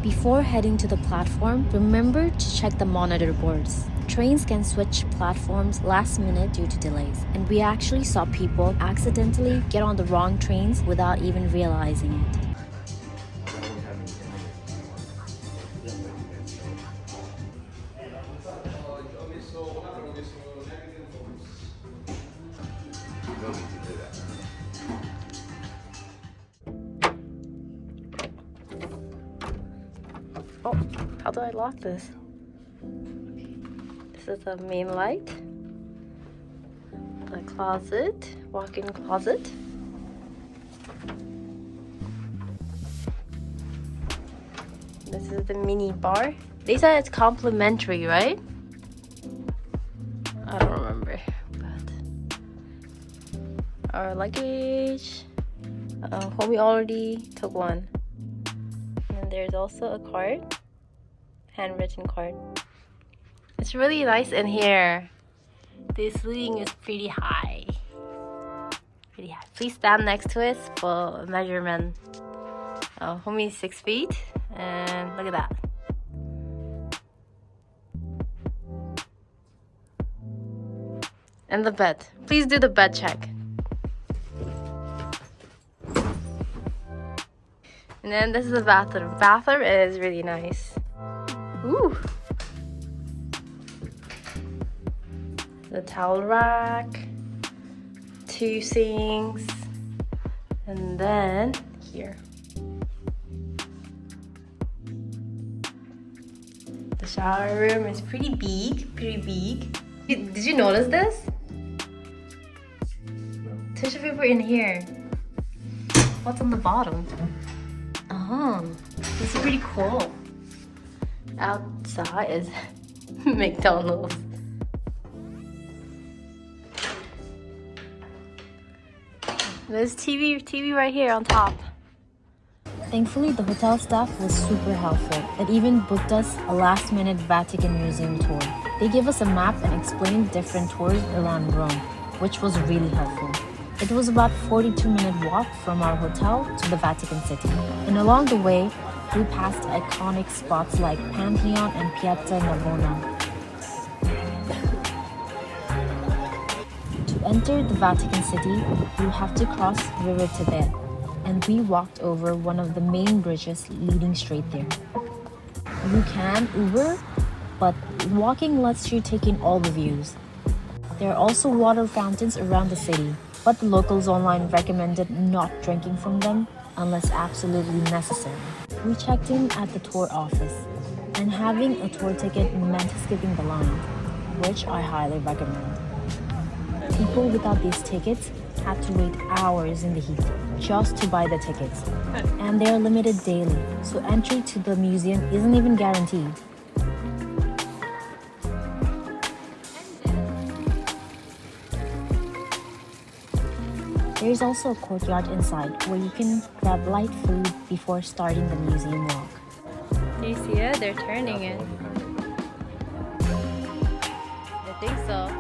Before heading to the platform, remember to check the monitor boards. Trains can switch platforms last minute due to delays, and we actually saw people accidentally get on the wrong trains without even realizing it. Oh, how do I lock this? This is the main light. The closet, walk-in closet. This is the mini bar. They said it's complimentary, right? I don't remember, but our luggage. Homie already took one. And there's also a card, handwritten card. It's really nice in here. The ceiling is pretty high. Please stand next to it for measurement. Homie's 6 feet, and look at that. And the bed. Please do the bed check. And then this is the bathroom. Bathroom is really nice. Ooh. The towel rack, 2 sinks, and then here. The shower room is pretty big. Did you notice this? Tissue paper in here. What's on the bottom? Oh, this is pretty cool. Outside is McDonald's. There's TV right here on top. Thankfully, the hotel staff was super helpful. It even booked us a last-minute Vatican Museum tour. They gave us a map and explained different tours around Rome, which was really helpful. It was about 42-minute walk from our hotel to the Vatican City. And along the way, we passed iconic spots like Pantheon and Piazza Navona. To enter the Vatican City, you have to cross River Tibet, and we walked over one of the main bridges leading straight there. You can Uber, but walking lets you take in all the views. There are also water fountains around the city, but the locals online recommended not drinking from them unless absolutely necessary. We checked in at the tour office, and having a tour ticket meant skipping the line, which I highly recommend. People without these tickets had to wait hours in the heat just to buy the tickets, and they are limited daily, so entry to the museum isn't even guaranteed. There is also a courtyard inside where you can grab light food before starting the museum walk. Do you see it? They're turning it. I think so.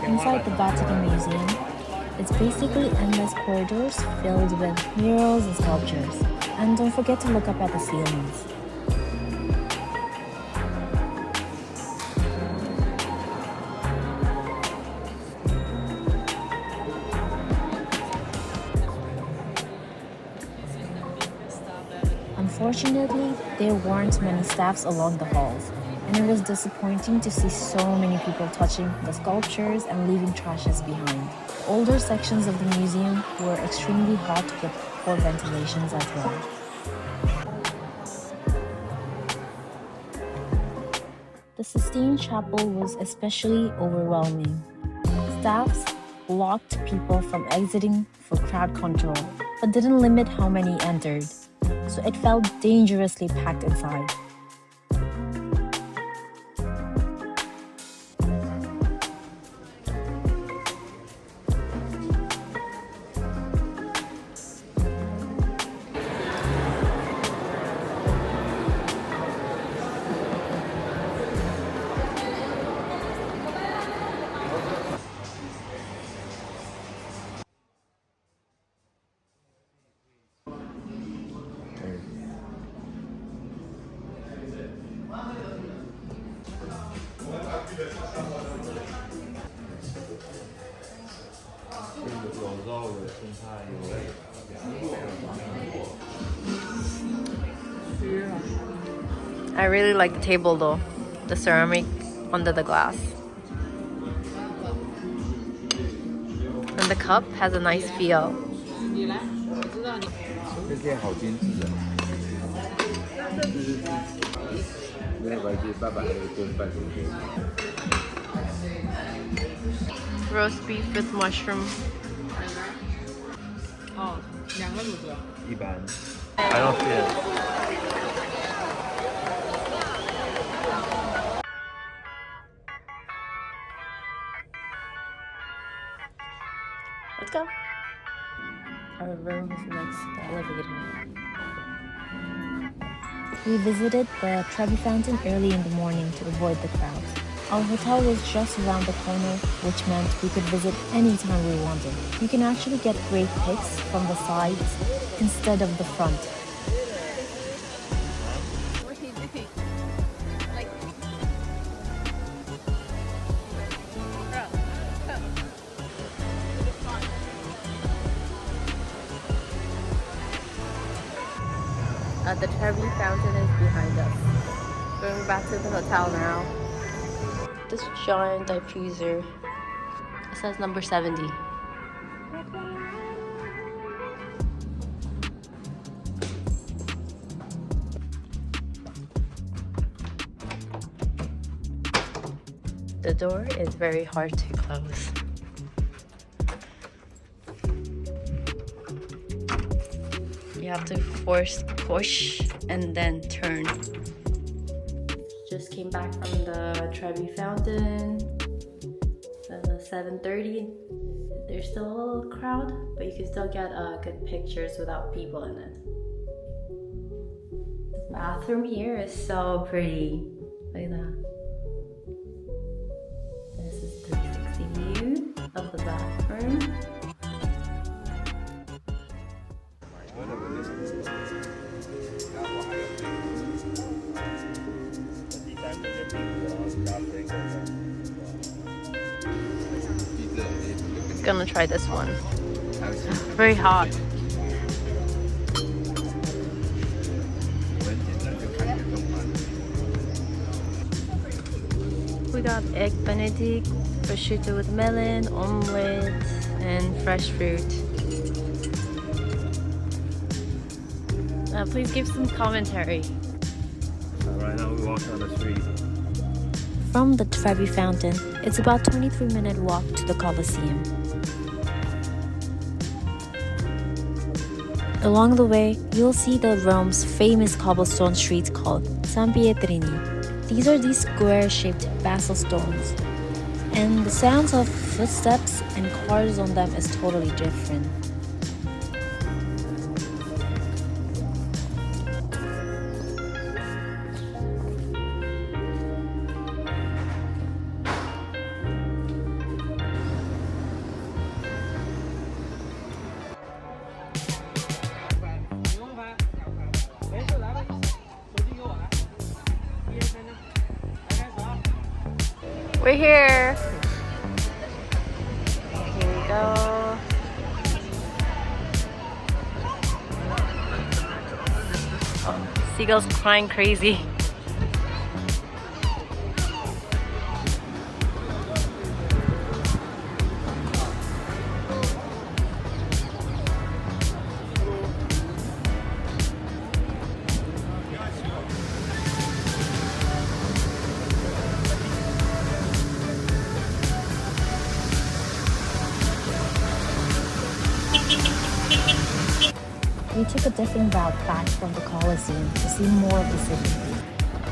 Inside the Vatican Museum, it's basically endless corridors filled with murals and sculptures. And don't forget to look up at the ceilings. Unfortunately, there weren't many staffs along the halls, and it was disappointing to see so many people touching the sculptures and leaving trashes behind. Older sections of the museum were extremely hot with poor ventilations as well. The Sistine Chapel was especially overwhelming. Staffs blocked people from exiting for crowd control, but didn't limit how many entered, so it felt dangerously packed inside. I really like the table though, the ceramic under the glass. And the cup has a nice feel. Roast beef with mushroom. I don't see it. Let's go. Our room is next to the elevator. We visited the Trevi Fountain early in the morning to avoid the crowds. Our hotel was just around the corner, which meant we could visit anytime we wanted. You can actually get great pics from the sides instead of the front. The Trevi Fountain is behind us. Going back to the hotel now. This giant diffuser, it says number 70. The door is very hard to close. You have to force push and then turn. Just came back from the Trevi Fountain. 7:30. There's still a little crowd, but you can still get good pictures without people in it. The bathroom here is so pretty. Look at that. This is 360 view of the bathroom. Gonna try this one. Very hot. We got egg benedict, prosciutto with melon, omelette, and fresh fruit. Please give some commentary. Right now we're walking on the street. From the Trevi Fountain, it's about a 23-minute walk to the Colosseum. Along the way, you'll see the Rome's famous cobblestone streets called San Pietrini. These are these square-shaped basalt stones, and the sounds of footsteps and cars on them is totally different. We're here. Here we go. Oh, seagulls crying crazy. We took a different route back from the Colosseum to see more of the city.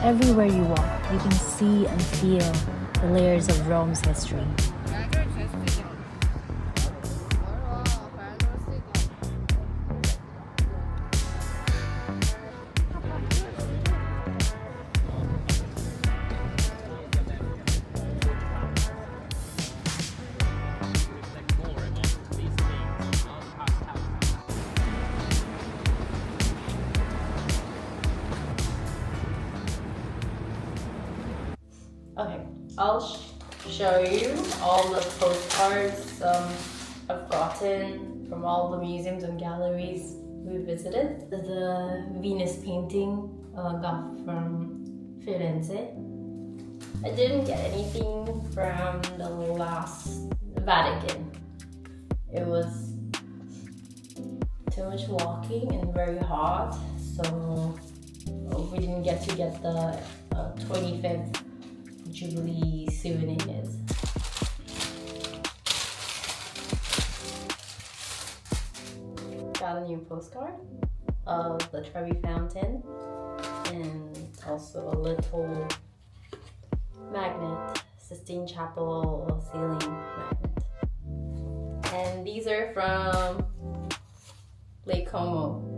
Everywhere you walk, you can see and feel the layers of Rome's history. Okay, I'll show you all the postcards I've gotten from all the museums and galleries we visited. The Venus painting got from Firenze. I didn't get anything from the last Vatican. It was too much walking and very hot, so we didn't get the 25th Jubilee souvenirs. Got a new postcard of the Trevi Fountain and also a little magnet, Sistine Chapel ceiling magnet. And these are from Lake Como.